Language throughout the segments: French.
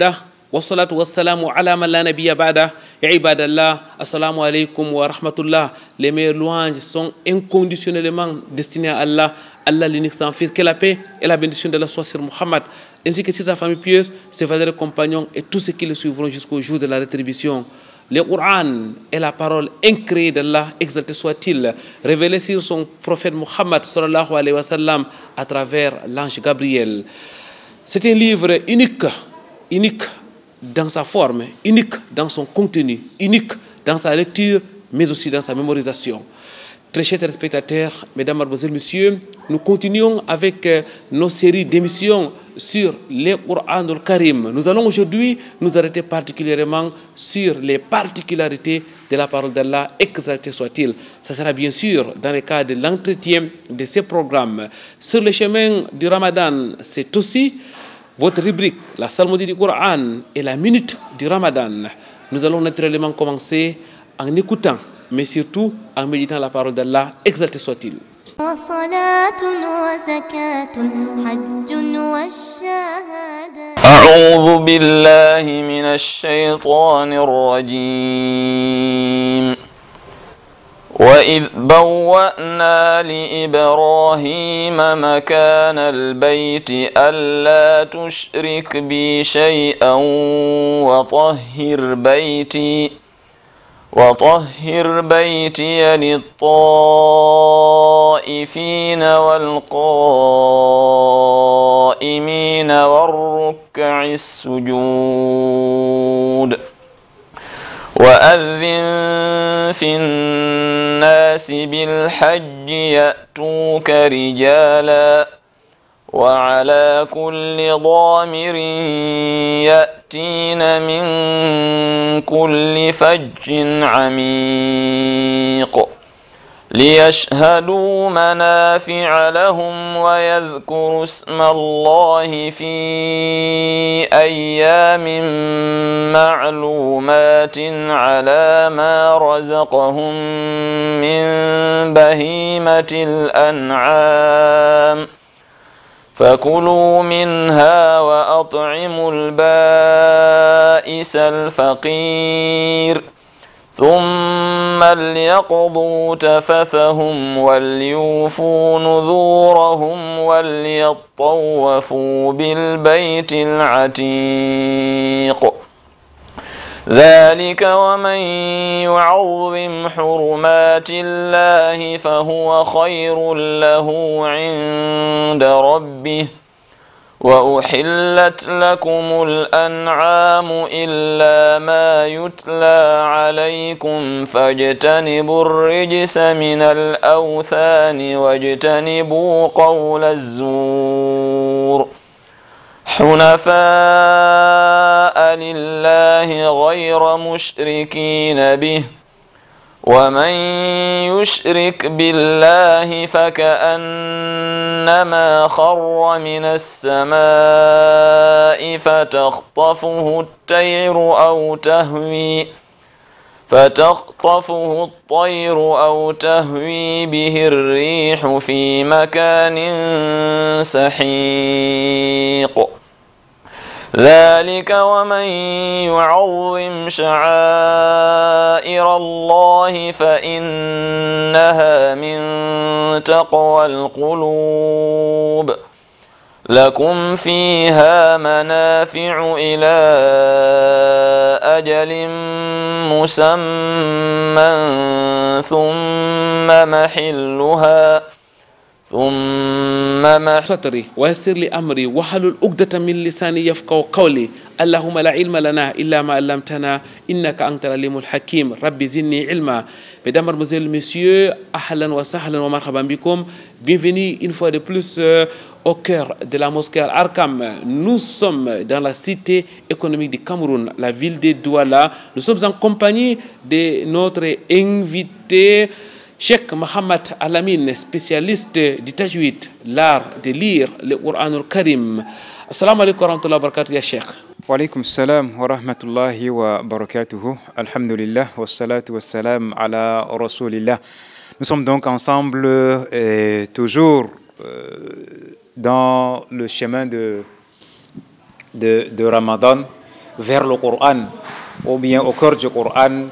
وحده والصلاة والسلام على من لا نبي بعده. Ya ibadallah, assalamu alaikum wa rahmatullah. Les meilleures louanges sont inconditionnellement destinées à Allah, Allah l'unique sans fils, que la paix et la bénédiction de la soit sur Muhammad, ainsi que sur sa famille pieuse, ses valeureux compagnons et tous ceux qui le suivront jusqu'au jour de la rétribution. Le Coran est la parole incréée d'Allah, exalté soit-il, révélée sur son prophète Muhammad sallallahu alayhi wa sallam à travers l'ange Gabriel. C'est un livre unique dans sa forme, unique dans son contenu, unique dans sa lecture, mais aussi dans sa mémorisation. Très chers téléspectateurs, mesdames, mademoiselles, messieurs, nous continuons avec nos séries d'émissions sur le Coran al-Karim. Nous allons aujourd'hui nous arrêter particulièrement sur les particularités de la parole d'Allah, exalté soit-il. Ça sera bien sûr dans le cadre de l'entretien de ces programmes. Sur le chemin du Ramadan, c'est aussi votre rubrique, la psalmodie du Coran et la minute du Ramadan. Nous allons naturellement commencer en écoutant, mais surtout en méditant la parole d'Allah, exalté soit-il. أعوذ بالله من الشيطان الرجيم وإذ بوأنا لإبراهيم مكان البيت ألا تشرك بي شيئا وطهر بيتي للطائفين والقائمين والركع السجود وأذن في الناس بالحج يأتوك رجالا وعلى كل ضامر يأتين من كل فج عميق ليشهدوا منافع لهم ويذكروا اسم الله في أيام معلومات على ما رزقهم من بهيمة الأنعام فكلوا منها وأطعموا البائس الفقير ثم ليقضوا تفثهم وليوفوا نذورهم وليطوفوا بالبيت العتيق ذلك ومن يعظم حرمات الله فهو خير له عند ربه وأحلت لكم الأنعام إلا ما يتلى عليكم فاجتنبوا الرجس من الأوثان واجتنبوا قول الزور حنفاء لله غير مشركين به ومن يشرك بالله فكأنما خر من السماء فتخطفه الطير أو تهوي به الريح في مكان سحيق ذلك ومن يعظم شعائر الله فإنها من تقوى القلوب لكم فيها منافع إلى أجل مسمى ثم محلها ستري ويسر لي أمري وحلل عقدة من لساني يفقهوا قولي اللهم لا علم لنا إلا ما علمتنا إنك أنت العليم الحكيم ربي زدني علما. Mesdames, Mademoiselles, Messieurs, ahlan wa sahlan wa marhaban bikum. Bienvenue une fois de plus au cœur de la mosquée Al-Arkam. Nous sommes dans la cité économique du Cameroun, la ville de Douala. Nous sommes en compagnie de notre invité Cheikh Mohamed Alamine, spécialiste du tajwid, l'art de lire le Coran al-Karim. Assalamu alaikum wa rahmatullahi wa barakatuh, ya Cheikh. Wa alaikum salam wa rahmatullahi wa barakatuhu. Alhamdulillah, wa salatu wa salam ala rasulillah. Nous sommes donc ensemble toujours dans le chemin de Ramadan. vers le Coran, ou bien au cœur du Coran,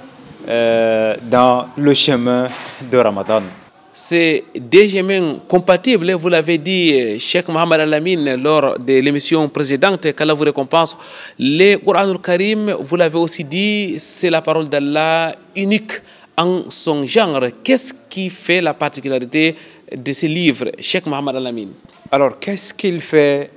dans le chemin de Ramadan. C'est des chemins compatibles, vous l'avez dit, Cheikh Mohamed Al-Amin, lors de l'émission précédente, qu'Allah vous récompense. Le Coran al-Karim, vous l'avez aussi dit, c'est la parole d'Allah unique en son genre. Qu'est-ce qui fait la particularité de ce livre, Cheikh Mohamed Al-Amin? Alors, qu'est-ce qu'il fait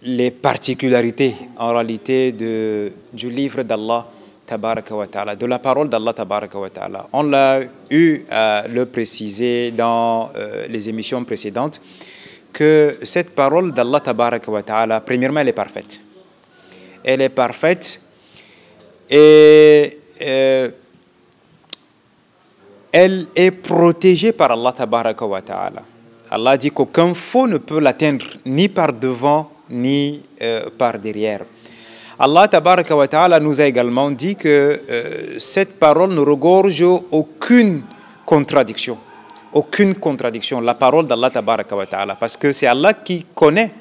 les particularités en réalité du livre d'Allah Tabaraka wa Ta'ala, de la parole d'Allah Tabaraka wa Ta'ala? On l'a eu à le préciser dans les émissions précédentes que cette parole d'Allah Tabaraka wa Ta'ala, premièrement, elle est parfaite. Elle est parfaite et elle est protégée par Allah Tabaraka wa Ta'ala. Allah dit qu'aucun faux ne peut l'atteindre, ni par devant, ni par derrière. Allah Tabaraka wa Ta'ala nous a également dit que cette parole ne regorge aucune contradiction. Aucune contradiction, la parole d'Allah Tabaraka wa Ta'ala. Parce que c'est Allah qui connaît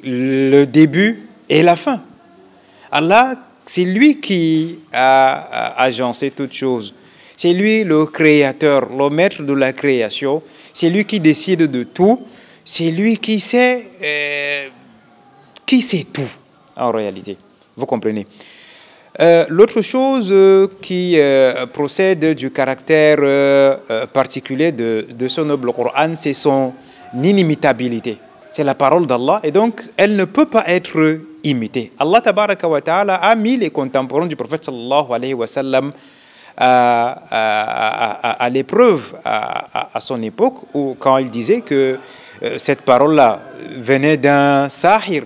le début et la fin. Allah, c'est lui qui a agencé toutes choses. C'est lui le créateur, le maître de la création. C'est lui qui décide de tout. C'est lui qui sait tout. En réalité, vous comprenez. L'autre chose qui procède du caractère particulier de ce noble Coran, c'est son inimitabilité. C'est la parole d'Allah et donc elle ne peut pas être imitée. Allah Tabaraka wa Ta'ala a mis les contemporains du prophète sallallahu alayhi wa sallam à l'épreuve à son époque, où quand il disait que cette parole-là venait d'un sahir,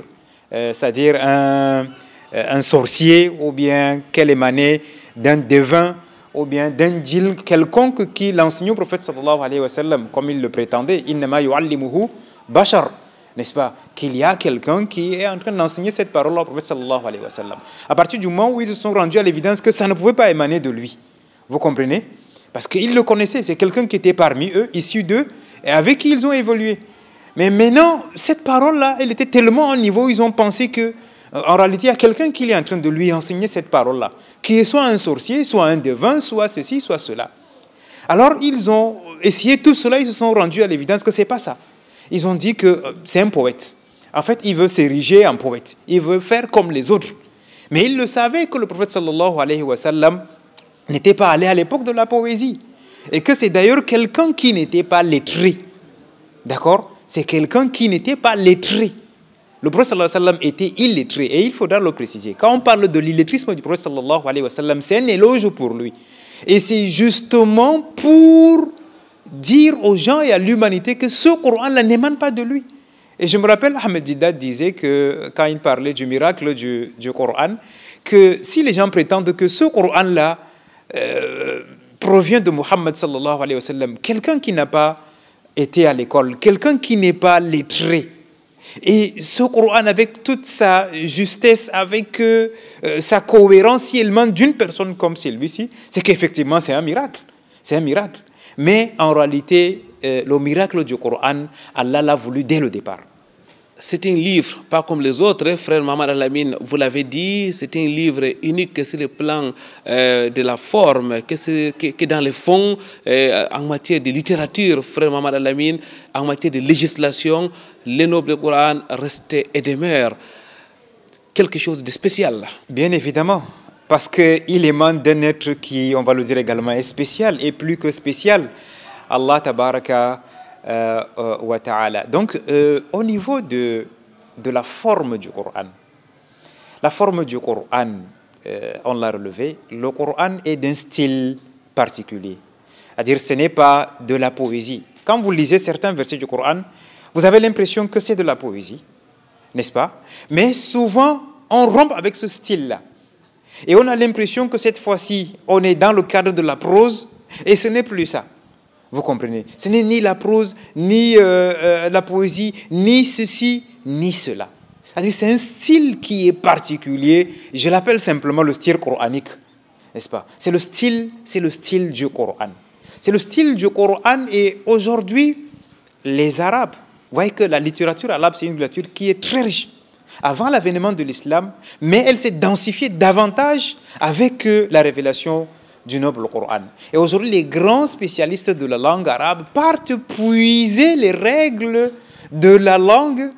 c'est-à-dire un sorcier, ou bien qu'elle émanait d'un devin, ou bien d'un djinn quelconque qui l'enseignait au prophète sallallahu alayhi wa sallam, comme il le prétendait, innama yu'allimuhu bashar, n'est-ce pas, qu'il y a quelqu'un qui est en train d'enseigner cette parole au prophète sallallahu alayhi wa sallam. À partir du moment où ils se sont rendus à l'évidence que ça ne pouvait pas émaner de lui, vous comprenez? Parce qu'ils le connaissaient, c'est quelqu'un qui était parmi eux, issu d'eux, et avec qui ils ont évolué. Mais maintenant, cette parole-là, elle était tellement au niveau où ils ont pensé que, en réalité, il y a quelqu'un qui est en train de lui enseigner cette parole-là, qui est soit un sorcier, soit un devin, soit ceci, soit cela. Alors, ils ont essayé tout cela, ils se sont rendus à l'évidence que ce n'est pas ça. Ils ont dit que c'est un poète. En fait, il veut s'ériger en poète. Il veut faire comme les autres. Mais ils le savaient que le prophète sallallahu alayhi wa sallam n'était pas allé à l'époque de la poésie. Et que c'est d'ailleurs quelqu'un qui n'était pas lettré. D'accord? C'est quelqu'un qui n'était pas lettré. Le prophète sallallahu alayhi wa sallam était illettré. Et il faudra le préciser. Quand on parle de l'illettrisme du prophète sallallahu alayhi wa sallam, c'est un éloge pour lui. Et c'est justement pour dire aux gens et à l'humanité que ce Coran-là n'émane pas de lui. Et je me rappelle, Ahmed Didat disait que quand il parlait du miracle du Coran, que si les gens prétendent que ce Coran-là provient de Muhammad sallallahu alayhi wa sallam, quelqu'un qui n'a pas été à l'école, quelqu'un qui n'est pas lettré, et ce Coran avec toute sa justesse, avec sa cohérence, si elle émane d'une personne comme celui-ci, c'est qu'effectivement c'est un miracle. C'est un miracle. Mais en réalité, le miracle du Coran, Allah l'a voulu dès le départ. C'est un livre, pas comme les autres, frère Mohamed Al-Amin, vous l'avez dit, c'est un livre unique sur le plan de la forme, que dans le fond, en matière de littérature, frère Mohamed Al-Amin, en matière de législation, le noble Coran reste et demeure quelque chose de spécial. Bien évidemment, parce qu'il émane d'un être qui, on va le dire également, est spécial, et plus que spécial, Allah Tabaraka wa Ta'ala. Donc, au niveau de la forme du Coran, la forme du Coran, on l'a relevé, le Coran est d'un style particulier. C'est-à-dire, ce n'est pas de la poésie. Quand vous lisez certains versets du Coran, vous avez l'impression que c'est de la poésie, n'est-ce pas? Mais souvent, on rompt avec ce style-là. Et on a l'impression que cette fois-ci, on est dans le cadre de la prose, et ce n'est plus ça. Vous comprenez? Ce n'est ni la prose, ni la poésie, ni ceci, ni cela. C'est un style qui est particulier. Je l'appelle simplement le style coranique, n'est-ce pas? C'est le style du Coran. C'est le style du Coran. Et aujourd'hui, les Arabes, vous voyez que la littérature arabe, c'est une littérature qui est très riche. avant l'avènement de l'islam, mais elle s'est densifiée davantage avec la révélation du noble Coran. Et aujourd'hui, les grands spécialistes de la langue arabe partent puiser les règles de la langue,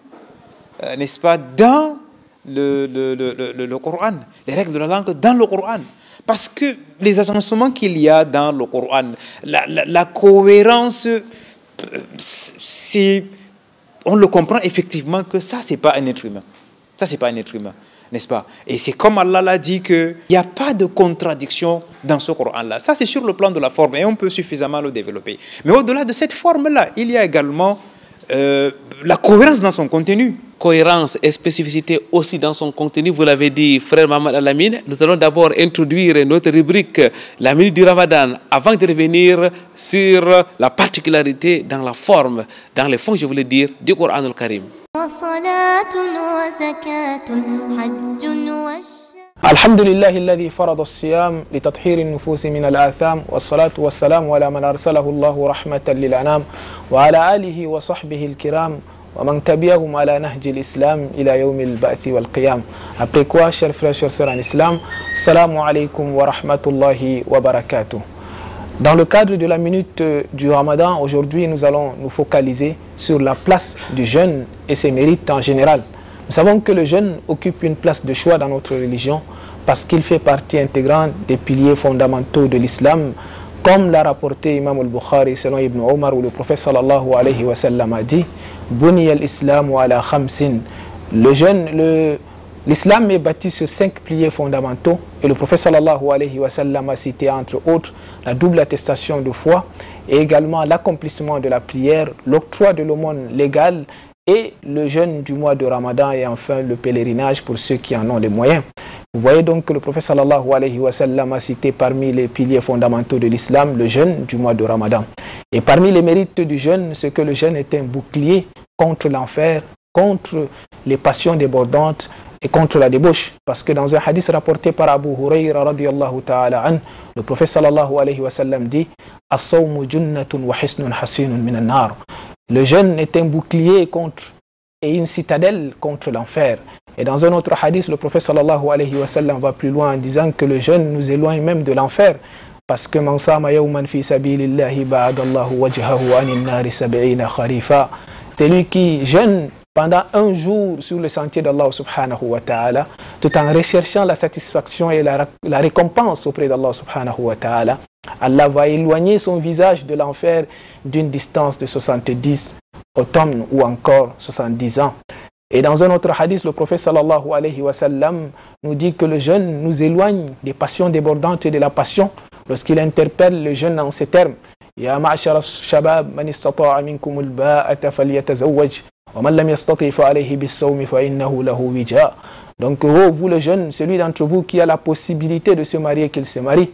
n'est-ce pas, dans le Coran, les règles de la langue dans le Coran. Parce que les agencements qu'il y a dans le Coran, la cohérence, on le comprend effectivement que ça, ce n'est pas un être humain. Ça, ce n'est pas un être humain, n'est-ce pas? Et c'est comme Allah l'a dit qu'il n'y a pas de contradiction dans ce Coran-là. Ça, c'est sur le plan de la forme et on peut suffisamment le développer. Mais au-delà de cette forme-là, il y a également la cohérence dans son contenu. Cohérence et spécificité aussi dans son contenu, vous l'avez dit, frère Mohamed Al-Amin. Nous allons d'abord introduire notre rubrique, la minute du Ramadan, avant de revenir sur la particularité dans la forme, dans les fonds, je voulais dire, du Coran al-Karim. الحمد لله الذي فرض الصيام لتطهير النفوس من الآثام والصلاة والسلام على من أرسله الله رحمة للأنام وعلى آله وصحبه الكرام ومن تبعهم على نهج الإسلام إلى يوم البعث والقيام. Après quoi, chers frères, chers sœurs en islam, Assalamu alaikum wa rahmatullahi wa barakatuh. Dans le cadre de la minute du Ramadan, aujourd'hui, nous allons nous focaliser sur la place du jeûne et ses mérites en général. Nous savons que le jeûne occupe une place de choix dans notre religion parce qu'il fait partie intégrante des piliers fondamentaux de l'islam, comme l'a rapporté Imam al-Bukhari selon Ibn Omar, où le prophète sallallahu alayhi wa sallam a dit « Buni al-Islam ala khamsin » L'islam est bâti sur 5 piliers fondamentaux et le prophète sallallahu alayhi wa sallam a cité entre autres la double attestation de foi et également l'accomplissement de la prière, l'octroi de l'aumône légale et le jeûne du mois de Ramadan et enfin le pèlerinage pour ceux qui en ont les moyens. Vous voyez donc que le prophète sallallahu alayhi wa sallam a cité parmi les piliers fondamentaux de l'islam le jeûne du mois de Ramadan. Et parmi les mérites du jeûne, c'est que le jeûne est un bouclier contre l'enfer, contre les passions débordantes et contre la débauche. Parce que dans un hadith rapporté par Abu Hurayra radiyallahu ta'ala an, le prophète sallallahu alayhi wa sallam dit « As-sawmu junnatun wa hisnun hasinun minan nar » Le jeûne est un bouclier contre et une citadelle contre l'enfer. Et dans un autre hadith, le prophète sallallahu alayhi wa sallam va plus loin en disant que le jeûne nous éloigne même de l'enfer. Parce que man sama yawman fi sabilillahi ba'adallahu wajhahu anin nari sab'ina kharifa. Celui qui jeûne pendant un jour sur le sentier d'Allah subhanahu wa ta'ala, tout en recherchant la satisfaction et la récompense auprès d'Allah subhanahu wa ta'ala, Allah va éloigner son visage de l'enfer d'une distance de 70 automnes ou encore 70 ans. Et dans un autre hadith, le prophète sallallahu alayhi wa sallam nous dit que le jeûne nous éloigne des passions débordantes et de la passion lorsqu'il interpelle le jeûne en ces termes. Ya ma'ashara shabab man istata'a minkum al-ba'ata falyatazawwaj wa man lam yastati' fa alayhi bis-sawmi fa innahu lahu wija. Donc vous le jeune, celui d'entre vous qui a la possibilité de se marier, qu'il se marie.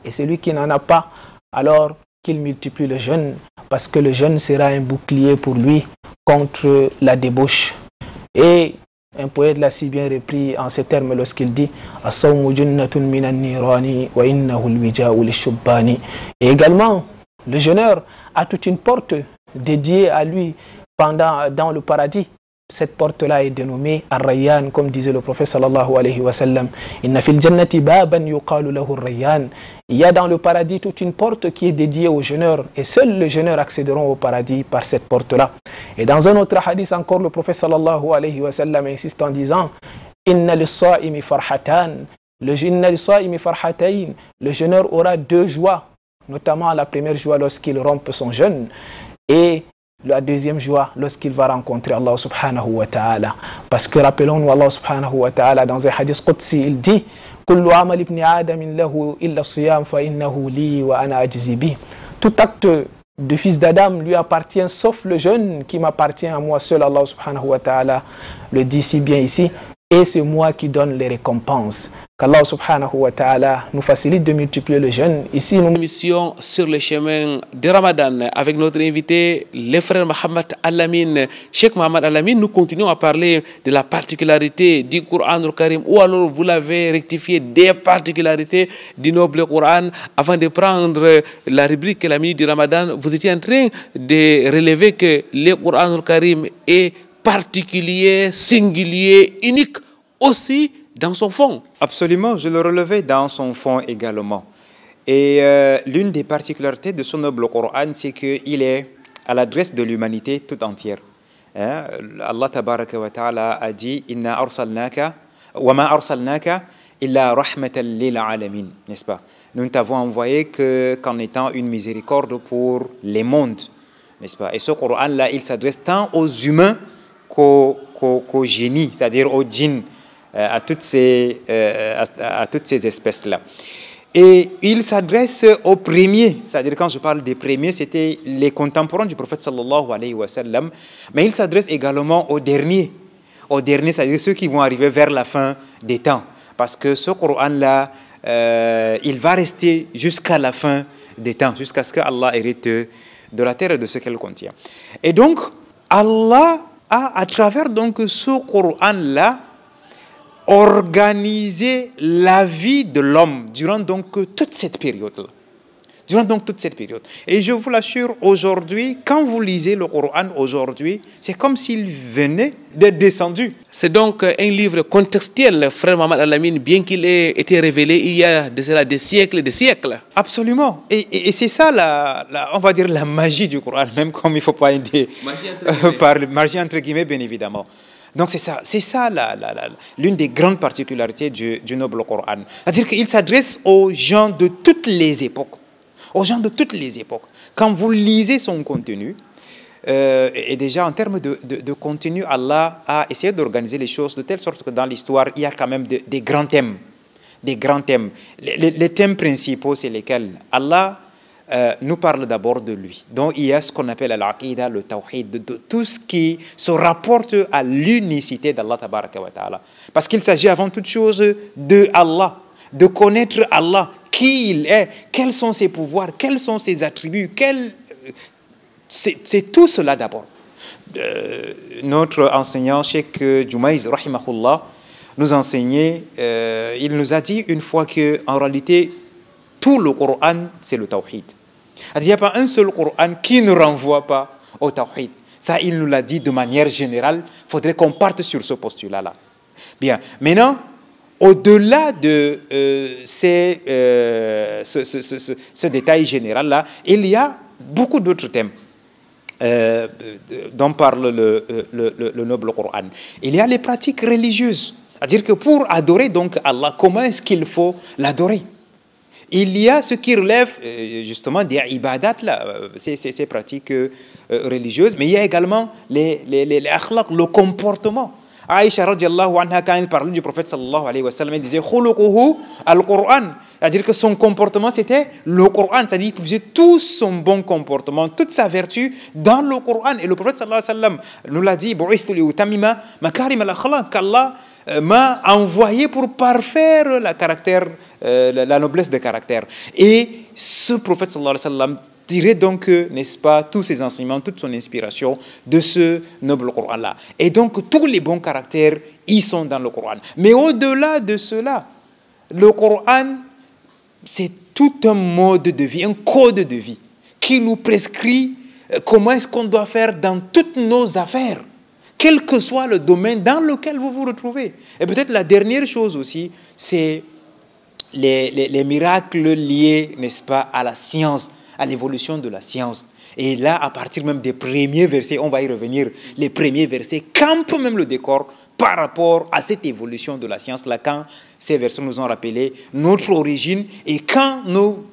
Et celui qui n'en a pas, alors qu'il multiplie le jeûne, parce que le jeûne sera un bouclier pour lui contre la débauche. Et un poète l'a si bien repris en ces termes lorsqu'il dit « As-sawmu junnatun minan nirani wa innahu al-wija'u lish-shubbani » Et également, le jeûneur a toute une porte dédiée à lui dans le paradis. Cette porte-là est dénommée Ar-Rayyan, comme disait le prophète sallallahu alayhi wa sallam. Inna fil jannati baban yuqalu lahu Ar-Rayyan. Il y a dans le paradis toute une porte qui est dédiée aux jeûneurs et seuls les jeûneurs accéderont au paradis par cette porte-là. Et dans un autre hadith encore, le prophète sallallahu alayhi wa sallam insiste en disant Inna lis-sa'imi farhatan. Le jeûneur aura 2 joies, notamment la première joie lorsqu'il rompt son jeûne et la deuxième joie lorsqu'il va rencontrer Allah subhanahu wa ta'ala. Parce que rappelons-nous, Allah subhanahu wa ta'ala dans un hadith qudsi, il dit Kullu amal ibn Adam lahu illa siyam fa innahu li wa ana ajzi bi. Tout acte de fils d'Adam lui appartient sauf le jeûne qui m'appartient à moi seul. Allah subhanahu wa ta'ala le dit si bien ici. Et c'est moi qui donne les récompenses. Qu'Allah subhanahu wa ta'ala nous facilite de multiplier le jeûne. Ici, nous... Mission sur le chemin de Ramadan avec notre invité, le frère Mohamed Al-Amin. Cheikh Mohamed Al-Amin, nous continuons à parler de la particularité du Coran al-Karim, ou alors vous l'avez rectifié, des particularités du noble Coran. Avant de prendre la rubrique la minute du Ramadan, vous étiez en train de relever que le Coran al-Karim est particulier, singulier, unique aussi dans son fond. Absolument, je le relevais dans son fond également. Et l'une des particularités de ce noble Coran, c'est qu'il est à l'adresse de l'humanité tout entière. Hein? Allah tabaraka wa ta'ala a dit « Inna arsalnaka wa ma arsalnaka illa rahmatan lil alamin » n'est-ce pas? Nous ne t'avons envoyé qu'en étant une miséricorde pour les mondes, n'est-ce pas? Et ce Coran-là, il s'adresse tant aux humains qu'aux génies, c'est-à-dire aux djinns, à toutes ces espèces-là. Et il s'adresse aux premiers, c'est-à-dire quand je parle des premiers, c'était les contemporains du prophète sallallahu alayhi wa sallam, mais il s'adresse également aux derniers, c'est-à-dire ceux qui vont arriver vers la fin des temps. Parce que ce Coran-là, il va rester jusqu'à la fin des temps, jusqu'à ce que Allah hérite de la terre et de ce qu'elle contient. Et donc, Allah a, à travers donc ce Coran-là, organisé la vie de l'homme durant donc toute cette période-là. Et je vous l'assure, aujourd'hui, quand vous lisez le Coran aujourd'hui, c'est comme s'il venait d'être descendu. C'est donc un livre contextuel, frère Mohamed Al-Amin, bien qu'il ait été révélé il y a de cela des siècles et des siècles. Absolument. Et c'est ça, on va dire, la magie du Coran, même comme il ne faut pas aider par magie entre guillemets, bien évidemment. Donc c'est ça l'une des grandes particularités du noble Coran. C'est-à-dire qu'il s'adresse aux gens de toutes les époques. Quand vous lisez son contenu, et déjà en termes de contenu, Allah a essayé d'organiser les choses de telle sorte que dans l'histoire, il y a quand même des grands thèmes. Les thèmes principaux, c'est lesquels? Allah nous parle d'abord de lui. Donc il y a ce qu'on appelle l'aqidah, le tawhid, de tout ce qui se rapporte à l'unicité d'Allah tabaraka wa ta'ala. Parce qu'il s'agit avant toute chose de Allah, de connaître Allah, qui il est, quels sont ses pouvoirs, quels sont ses attributs, c'est tout cela d'abord. Notre enseignant, Cheikh Jumaiz, rahimahullah, nous enseignait, il nous a dit une fois qu'en réalité, tout le Coran, c'est le tawhid. Il n'y a pas un seul Coran qui ne renvoie pas au tawhid. Ça, il nous l'a dit de manière générale. Il faudrait qu'on parte sur ce postulat-là. Bien. Maintenant, au-delà de ce détail général-là, il y a beaucoup d'autres thèmes dont parle le noble Coran. Il y a les pratiques religieuses. C'est-à-dire que pour adorer donc Allah, comment est-ce qu'il faut l'adorer? Il y a ce qui relève justement des ibadat, ces pratiques religieuses, mais il y a également les akhlaq, le comportement. Aïcha radiallahu anha, quand elle parlait du prophète sallallahu alayhi wa sallam, elle disait khuluquhu al-Qur'an, c'est-à-dire que son comportement c'était le Coran, c'est-à-dire qu'il faisait tout son bon comportement, toute sa vertu dans le Coran. Et le prophète sallallahu alayhi wa sallam nous l'a dit, bu'ithu li utammima makarim al-akhlaq, qu'Allah m'a envoyé pour parfaire la noblesse de caractère. Et ce prophète sallallahu alayhi wa sallam tirait donc, n'est-ce pas, tous ses enseignements, toute son inspiration de ce noble Coran-là. Et donc, tous les bons caractères, ils sont dans le Coran. Mais au-delà de cela, le Coran, c'est tout un mode de vie, un code de vie qui nous prescrit comment est-ce qu'on doit faire dans toutes nos affaires, quel que soit le domaine dans lequel vous vous retrouvez. Et peut-être la dernière chose aussi, c'est les miracles liés, n'est-ce pas, à la science, à l'évolution de la science. Et là, à partir même des premiers versets, on va y revenir, les premiers versets campent même le décor par rapport à cette évolution de la science-là, quand ces versets nous ont rappelé notre origine et quand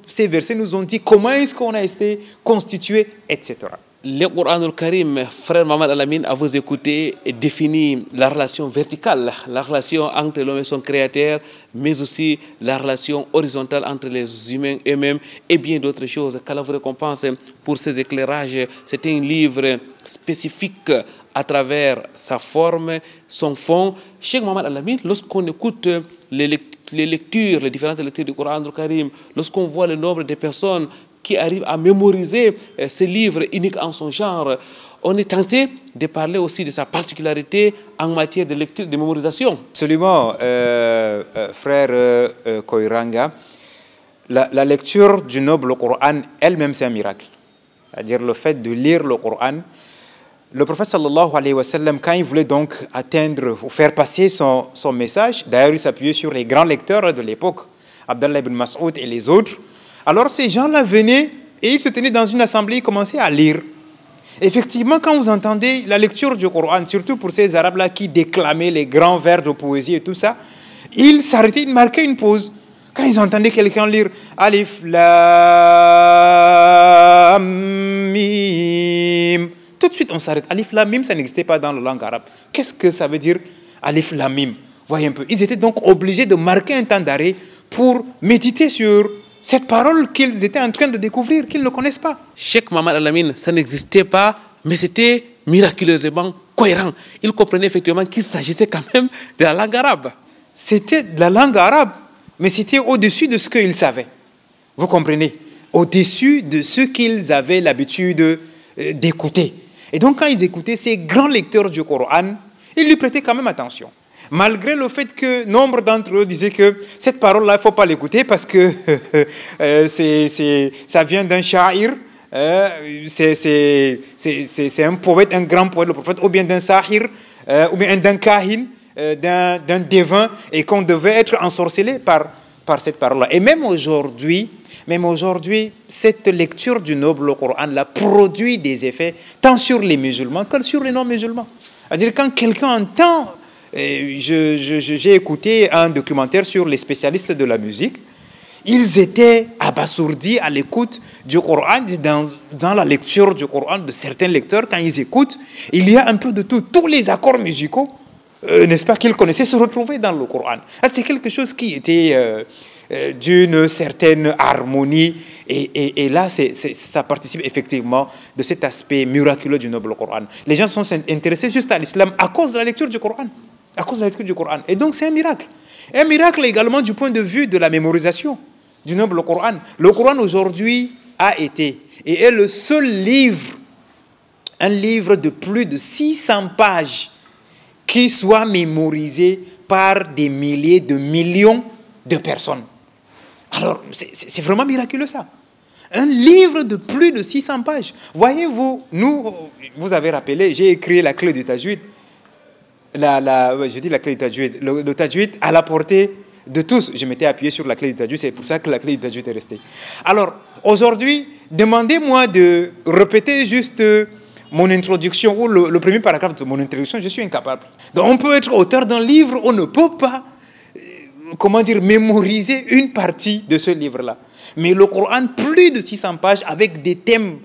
ces versets nous ont dit comment est-ce qu'on a été constitué, etc. Le Coran al-Karim, frère Mohamed Al-Amin, à vous écouter, définit la relation verticale, la relation entre l'homme et son créateur, mais aussi la relation horizontale entre les humains eux-mêmes et bien d'autres choses. Qu'Allah vous récompense pour ces éclairages. C'est un livre spécifique à travers sa forme, son fond. Cheikh Mohamed Al-Amin, lorsqu'on écoute les lectures, les différentes lectures du Coran al-Karim, lorsqu'on voit le nombre de personnes qui arrive à mémoriser ce livre unique en son genre, on est tenté de parler aussi de sa particularité en matière de lecture, de mémorisation. Absolument, frère Koiranga. La lecture du noble Coran elle-même, c'est un miracle. C'est-à-dire le fait de lire le Coran, le prophète sallallahu alayhi wa sallam, quand il voulait donc atteindre ou faire passer son message, d'ailleurs il s'appuyait sur les grands lecteurs de l'époque, Abdallah ibn Mas'ud et les autres, alors ces gens-là venaient et ils se tenaient dans une assemblée et commençaient à lire. Effectivement, quand vous entendez la lecture du Coran, surtout pour ces Arabes-là qui déclamaient les grands vers de poésie et tout ça, ils s'arrêtaient, ils marquaient une pause. Quand ils entendaient quelqu'un lire Alif Lam Mim, tout de suite on s'arrête. Alif Lam Mim, ça n'existait pas dans la langue arabe. Qu'est-ce que ça veut dire Alif Lam Mim? Voyez un peu. Ils étaient donc obligés de marquer un temps d'arrêt pour méditer sur cette parole qu'ils étaient en train de découvrir, qu'ils ne connaissent pas. Cheikh Mohamed Al-Amin, ça n'existait pas, mais c'était miraculeusement cohérent. Il comprenait effectivement qu'il s'agissait quand même de la langue arabe. C'était de la langue arabe, mais c'était au-dessus de ce qu'ils savaient. Vous comprenez? Au-dessus de ce qu'ils avaient l'habitude d'écouter. Et donc, quand ils écoutaient ces grands lecteurs du Coran, ils lui prêtaient quand même attention. Malgré le fait que nombre d'entre eux disaient que cette parole-là, il ne faut pas l'écouter parce que ça vient d'un sha'ir, c'est un poète, un grand poète, le prophète, ou bien d'un sahir, ou bien d'un kahin, d'un devin, et qu'on devait être ensorcelé par cette parole-là. Et même aujourd'hui, cette lecture du noble Coran-là produit des effets tant sur les musulmans que sur les non-musulmans. C'est-à-dire quand quelqu'un entend... J'ai écouté un documentaire sur les spécialistes de la musique. Ils étaient abasourdis à l'écoute du Coran, dans la lecture du Coran de certains lecteurs. Quand ils écoutent, il y a un peu de tout. Tous les accords musicaux, n'est-ce pas, qu'ils connaissaient se retrouvaient dans le Coran. C'est quelque chose qui était d'une certaine harmonie. Et là, ça participe effectivement de cet aspect miraculeux du noble Coran. Les gens sont intéressés juste à l'islam à cause de la lecture du Coran. À cause de la lecture du Coran. Et donc, c'est un miracle. Un miracle également du point de vue de la mémorisation du noble Coran. Le Coran, aujourd'hui, a été et est le seul livre, un livre de plus de 600 pages, qui soit mémorisé par des milliers de millions de personnes. Alors, c'est vraiment miraculeux, ça. Un livre de plus de 600 pages. Voyez-vous, vous avez rappelé, j'ai écrit la clé du Tajwid. Je dis la clé du Tajwid. Le Tajwid à la portée de tous. Je m'étais appuyé sur la clé du Tajwid, c'est pour ça que la clé du Tajwid est restée. Alors, aujourd'hui, demandez-moi de répéter juste mon introduction ou le premier paragraphe de mon introduction, je suis incapable. Donc, on peut être auteur d'un livre, on ne peut pas, mémoriser une partie de ce livre-là. Mais le Coran, plus de 600 pages, avec des thèmes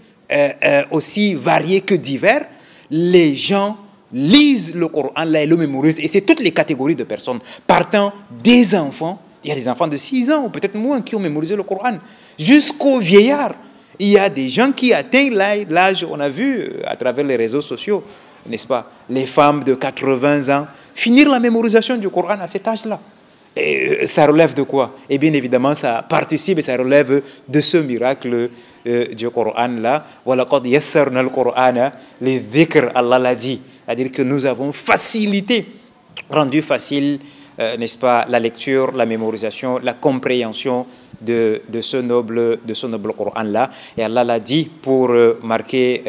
aussi variés que divers, les gens lisent le Coran là et le mémorisent. Et c'est toutes les catégories de personnes, partant des enfants, il y a des enfants de 6 ans ou peut-être moins qui ont mémorisé le Coran, jusqu'aux vieillards. Il y a des gens qui atteignent l'âge, on a vu à travers les réseaux sociaux, n'est-ce pas, les femmes de 80 ans, finir la mémorisation du Coran à cet âge-là. Et ça relève de quoi? Et bien évidemment, ça participe et ça relève de ce miracle du Coran-là. وَلَقَدْ يَسَّرْنَا الْقُرْآنَ لِلذِّكْرِ, Allah l'a dit. C'est-à-dire que nous avons facilité, rendu facile, n'est-ce pas, la lecture, la mémorisation, la compréhension de ce noble Coran-là. Et Allah l'a dit pour marquer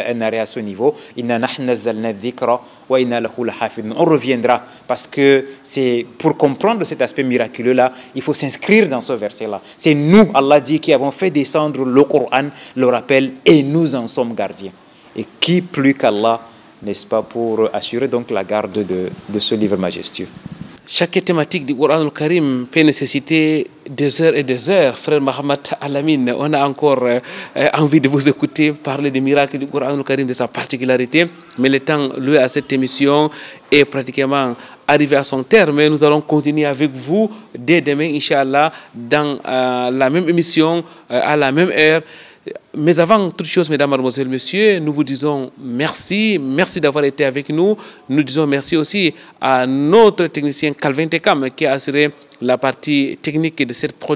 un arrêt à ce niveau. Inna nahnu nazzalna dhikra wa inna lahu lahafidun. On reviendra parce que c'est pour comprendre cet aspect miraculeux-là, il faut s'inscrire dans ce verset-là. C'est nous, Allah dit, qui avons fait descendre le Coran, le rappel, et nous en sommes gardiens. Et qui plus qu'Allah, n'est-ce pas, pour assurer donc la garde de ce livre majestueux. Chaque thématique du Coran al-Karim peut nécessiter des heures et des heures. Frère Mohamed Al-Amin, on a encore envie de vous écouter parler des miracles du Coran al-Karim, de sa particularité. Mais le temps loué à cette émission est pratiquement arrivé à son terme. Mais nous allons continuer avec vous dès demain, Inch'Allah, dans la même émission, à la même heure. Mais avant toute chose, mesdames, mademoiselles, messieurs, nous vous disons merci. Merci d'avoir été avec nous. Nous disons merci aussi à notre technicien Calvin Tekam qui a assuré la partie technique de cette production.